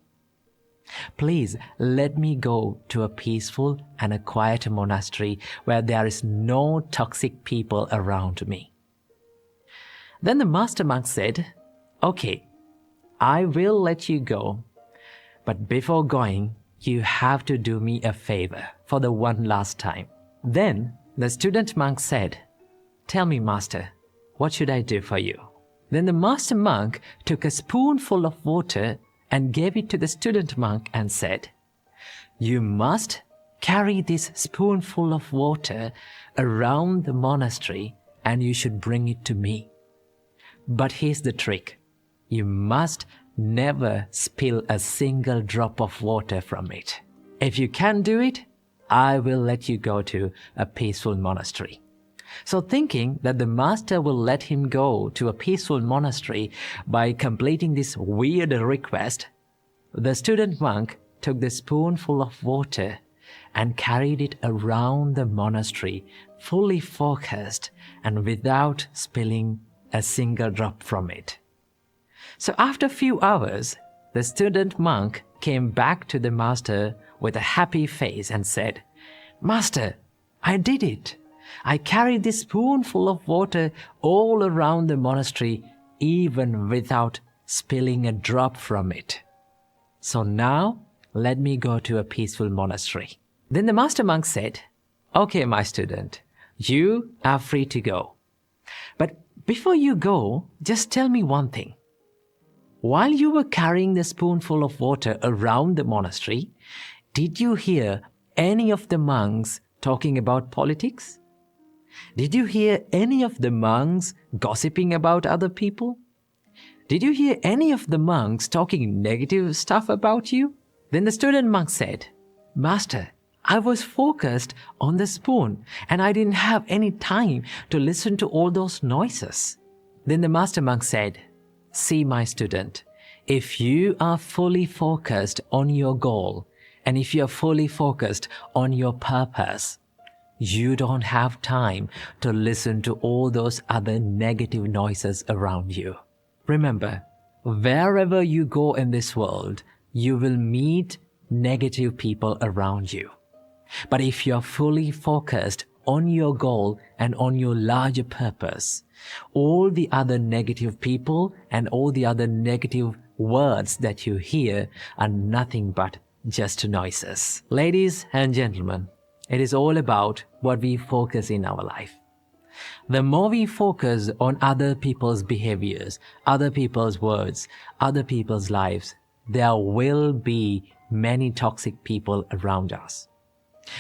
Please let me go to a peaceful and a quiet monastery where there is no toxic people around me." Then the master monk said, "Okay, I will let you go, but before going, you have to do me a favor for the one last time." Then the student monk said, "Tell me, master, what should I do for you?" Then the master monk took a spoonful of water and gave it to the student monk and said, "You must carry this spoonful of water around the monastery and you should bring it to me. But here's the trick. You must never spill a single drop of water from it. If you can do it, I will let you go to a peaceful monastery." So thinking that the master will let him go to a peaceful monastery by completing this weird request, the student monk took the spoonful of water and carried it around the monastery, fully focused and without spilling a single drop from it. So after a few hours, the student monk came back to the master with a happy face and said, "Master, I did it. I carried this spoonful of water all around the monastery, even without spilling a drop from it. So now, let me go to a peaceful monastery." Then the master monk said, "Okay, my student, you are free to go. But before you go, just tell me one thing. While you were carrying the spoonful of water around the monastery, did you hear any of the monks talking about politics? Did you hear any of the monks gossiping about other people? Did you hear any of the monks talking negative stuff about you?" Then the student monk said, "Master, I was focused on the spoon and I didn't have any time to listen to all those noises." Then the master monk said, "See, my student, if you are fully focused on your goal and if you are fully focused on your purpose, you don't have time to listen to all those other negative noises around you. Remember, wherever you go in this world, you will meet negative people around you. But if you're fully focused on your goal and on your larger purpose, all the other negative people and all the other negative words that you hear are nothing but just noises." Ladies and gentlemen, it is all about what we focus in our life. The more we focus on other people's behaviors, other people's words, other people's lives, there will be many toxic people around us.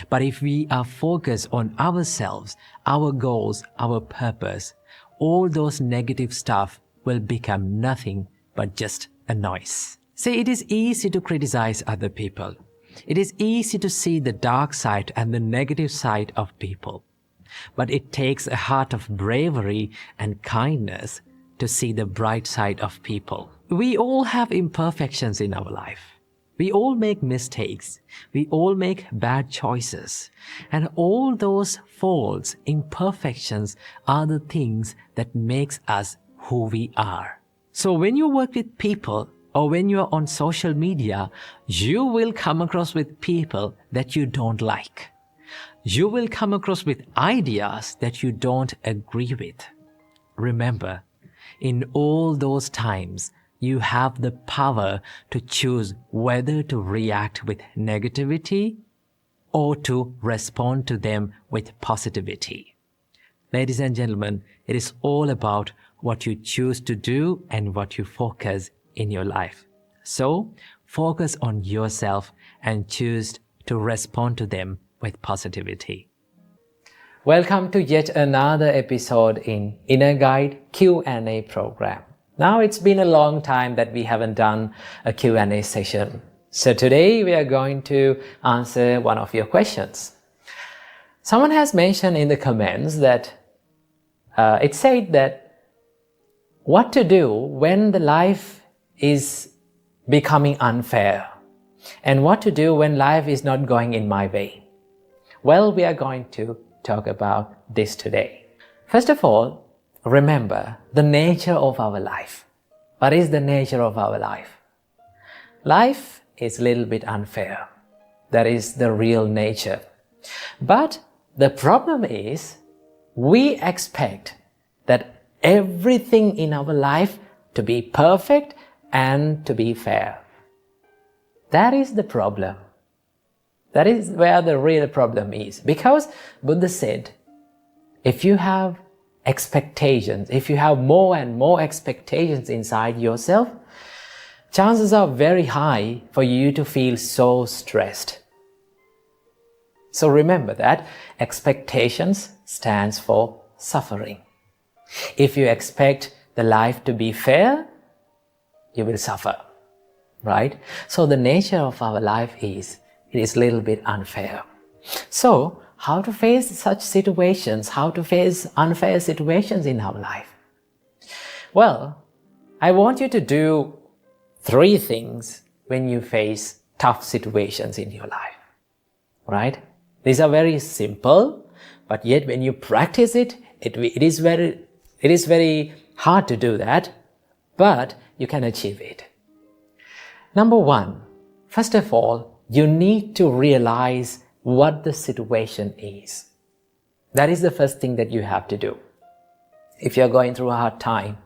But if we are focused on ourselves, our goals, our purpose, all those negative stuff will become nothing but just a noise. See, it is easy to criticize other people. It is easy to see the dark side and the negative side of people. But it takes a heart of bravery and kindness to see the bright side of people. We all have imperfections in our life. We all make mistakes. We all make bad choices. And all those faults, imperfections are the things that makes us who we are. So when you work with people or when you're on social media, you will come across with people that you don't like. You will come across with ideas that you don't agree with. Remember, In all those times, you have the power to choose whether to react with negativity or to respond to them with positivity. Ladies and gentlemen, it is all about what you choose to do and what you focus in your life. So, focus on yourself and choose to respond to them with positivity. Welcome to yet another episode in Inner Guide Q&A program. Now it's been a long time that we haven't done a Q&A session. So today we are going to answer one of your questions. Someone has mentioned in the comments that it said that what to do when the life is becoming unfair and what to do when life is not going in my way. Well, we are going to talk about this today. First of all, remember the nature of our life. What is the nature of our life? Life is a little bit unfair. That is the real nature. But the problem is we expect that everything in our life to be perfect and to be fair. That is the problem. That is where the real problem is. Because Buddha said, if you have expectations, if you have more and more expectations inside yourself, chances are very high for you to feel so stressed. So remember that expectations stands for suffering. If you expect the life to be fair, you will suffer, right? So the nature of our life is, it is a little bit unfair. So how to face such situations, how to face unfair situations in our life? Well, I want you to do 3 things when you face tough situations in your life, right? These are very simple, but yet when you practice it, it is very hard to do that, but you can achieve it. Number 1, first of all, you need to realize what the situation is. That is the first thing that you have to do. If you're going through a hard time,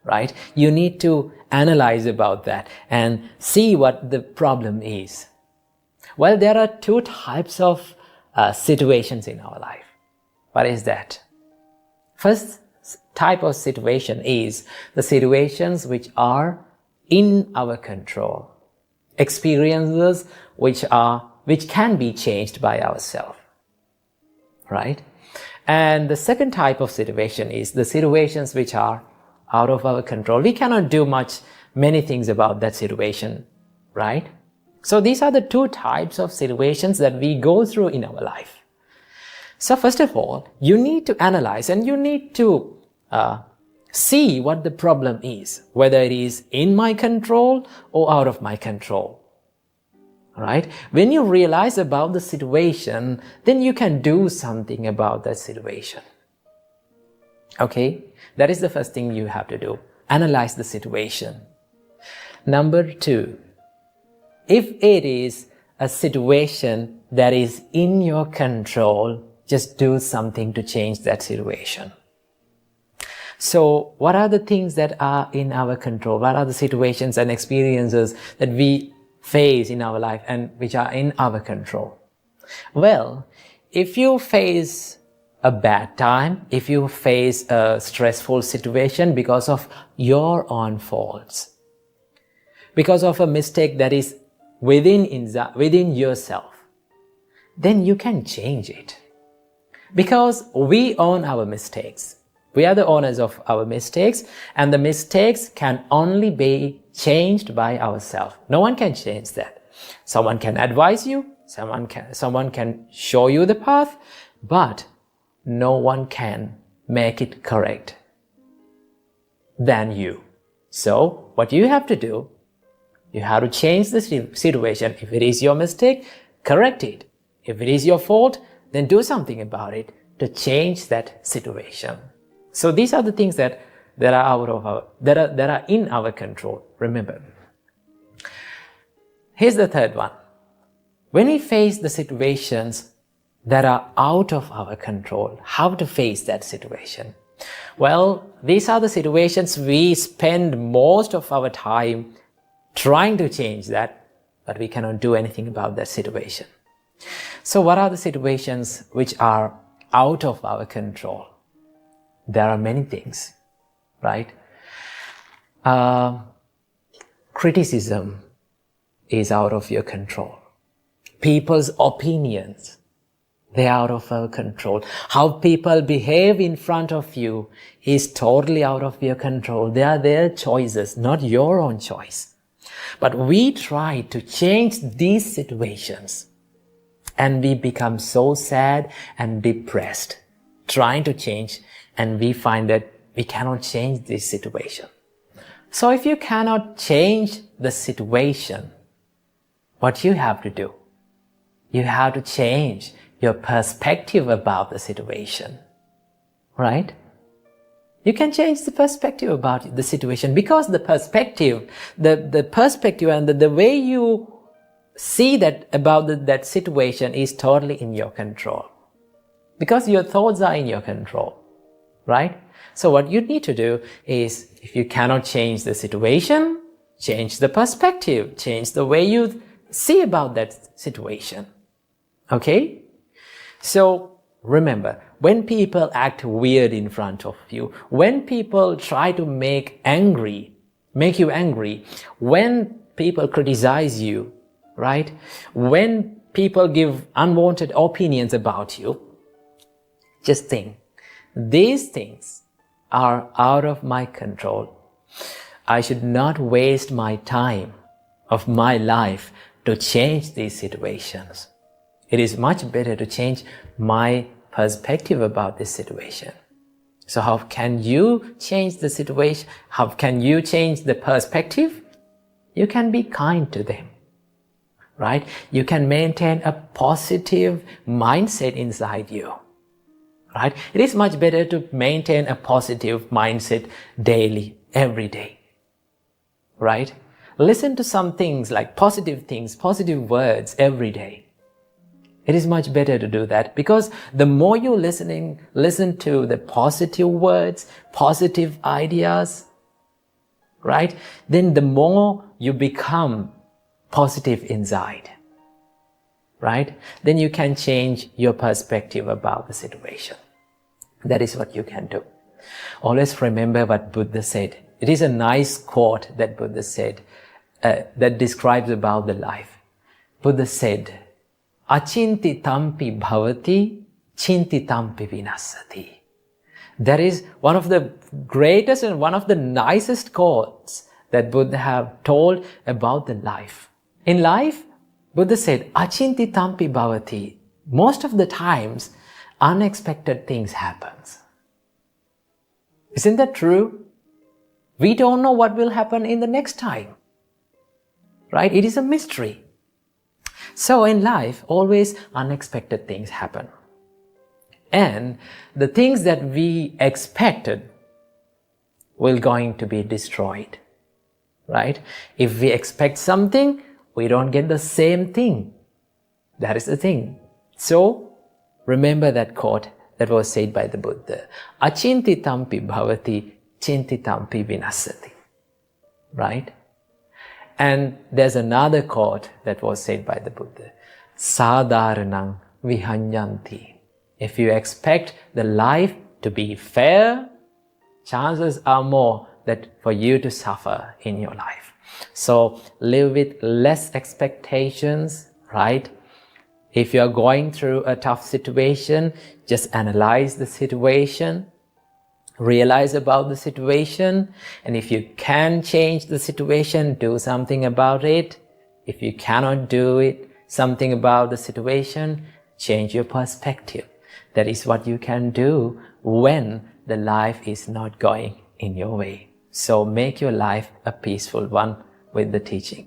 right? You need to analyze about that and see what the problem is. Well, there are 2 types of situations in our life. What is that? First type of situation is the situations which are in our control. Experiences which can be changed by ourselves, right? And the second type of situation is the situations which are out of our control. We cannot do many things about that situation, right? So these are the 2 types of situations that we go through in our life. So first of all, you need to analyze and you need to see what the problem is, whether it is in my control or out of my control. Right? When you realize about the situation, then you can do something about that situation. Okay? That is the first thing you have to do. Analyze the situation. Number 2, if it is a situation that is in your control, just do something to change that situation. So, what are the things that are in our control? What are the situations and experiences that we face in our life and which are in our control? Well, if you face a bad time, if you face a stressful situation because of your own faults, because of a mistake that is within yourself, then you can change it. Because we own our mistakes. We are the owners of our mistakes, and the mistakes can only be changed by ourselves. No one can change that. Someone can advise you, someone can show you the path, but no one can make it correct than you. So, what you have to do, you have to change the situation. If it is your mistake, correct it. If it is your fault, then do something about it to change that situation. So these are the things that are in our control. Remember. Here's the third one. When we face the situations that are out of our control, how to face that situation? Well, these are the situations we spend most of our time trying to change that, but we cannot do anything about that situation. So what are the situations which are out of our control? There are many things, right? Criticism is out of your control. People's opinions, they are out of our control. How people behave in front of you is totally out of your control. They are their choices, not your own choice. But we try to change these situations and we become so sad and depressed trying to change, and we find that we cannot change this situation. So if you cannot change the situation, what you have to do? You have to change your perspective about the situation, right? You can change the perspective about the situation, because the perspective, the perspective and the way you see that about that situation is totally in your control. Because your thoughts are in your control, right? So what you need to do is, if you cannot change the situation, change the perspective, change the way you see about that situation. Okay? So remember, when people act weird in front of you, when people try to make you angry, when people criticize you, right? When people give unwanted opinions about you, just think, these things are out of my control. I should not waste my time of my life to change these situations. It is much better to change my perspective about this situation. So how can you change the situation? How can you change the perspective? You can be kind to them, right? You can maintain a positive mindset inside you, right? It is much better to maintain a positive mindset daily, every day, right? Listen to some things like positive things, positive words every day. It is much better to do that, because the more you listen to the positive words, positive ideas, right? Then the more you become positive inside, right? Then you can change your perspective about the situation. That is what you can do. Always remember what Buddha said. It is a nice quote that Buddha said that describes about the life. Buddha said, "Achinti tampi bhavati, chinti tampi vinasati." That is one of the greatest and one of the nicest quotes that Buddha have told about the life. In life, Buddha said, "Achinti tampi bhavati." Most of the times, unexpected things happen. Isn't that true? We don't know what will happen in the next time, right? It is a mystery. So in life, always unexpected things happen. And the things that we expected will going to be destroyed, right? If we expect something, we don't get the same thing. That is the thing. So remember that quote that was said by the Buddha. Achinti tampi bhavati, chinti tampi vinasati. Right? And there's another quote that was said by the Buddha. Sadharanang vihanyanti. If you expect the life to be fair, chances are more that for you to suffer in your life. So live with less expectations, right? If you're going through a tough situation, just analyze the situation, realize about the situation, and if you can change the situation, do something about it. If you cannot do something about the situation, change your perspective. That is what you can do when the life is not going in your way. So make your life a peaceful one with the teaching.